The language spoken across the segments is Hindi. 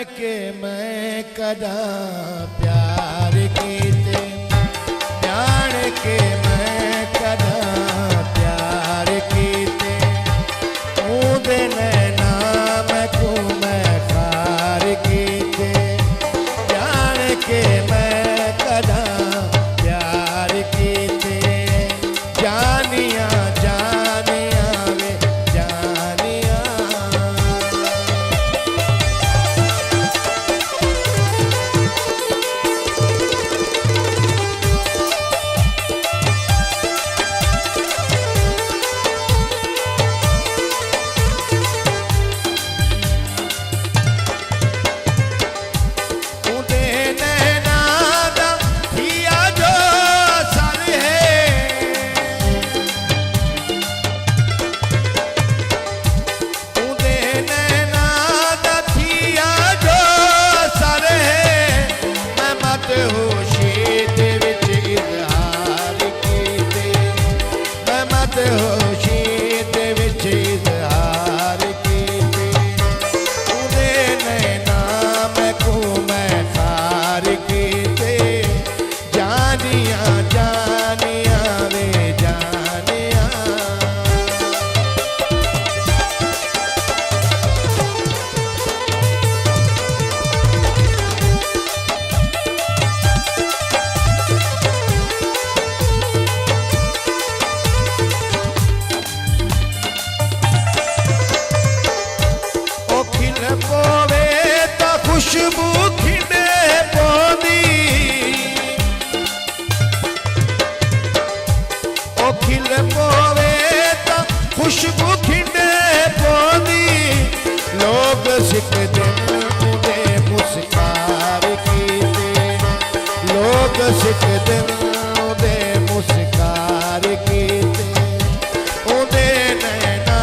के मैं कदा प्यार कीते, जान के मैं कदा प्यार कीते, ऊदे नैना मैं को मैं खार कीते, जान के मैं कदा प्यार कीते, जानिया जानिया वे जानिया। खुशबू खिंडे पौंदी, ओ खिल पोवे तो खुशबू खिंडे पौंदी, लोग सिकदे उदे मुस्कार कीते, लोग सिकदे उदे मुस्कार कीते, उदे नैना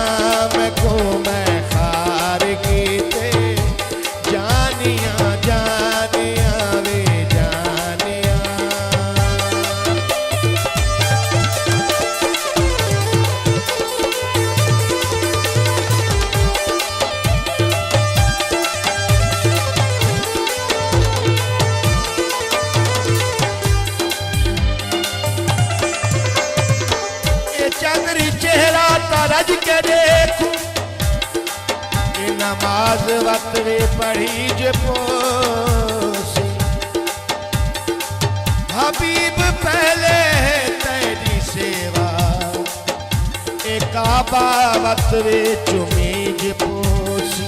मैं को मैं खार कीते, जानिया जानिया वे जानिया। ये चंद्री चेहरा तरज के देखूं, नमाज वक्त वे पढ़ी जे पोसी, हबीब पहले तेरी सेवा, एक काबा वक्त वे चुमी जे पोसी,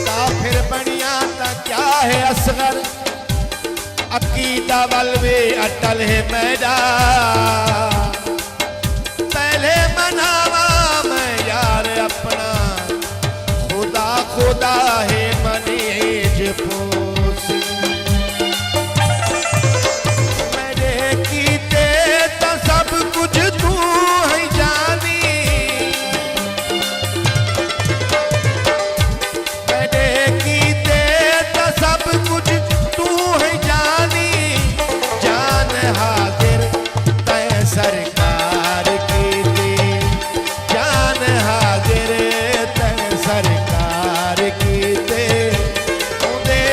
काफिर बनिया ता क्या है असगर, अकीदा वल वे अटल है मैदान, पहले मनावा मैं यार अपना, खुदा खुदा है मनीज पोसी, मेरे कीते तो सब कुछ तू है जानी, मेरे कीते तो सब कुछ तू है जानी, जान हाजिर तय सरकार कीते, जान हाजिर तय सरकार कीते, उदे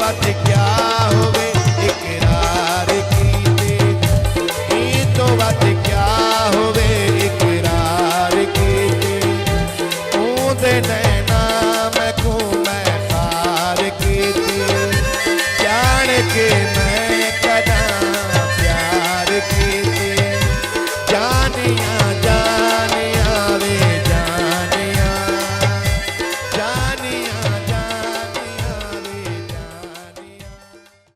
बात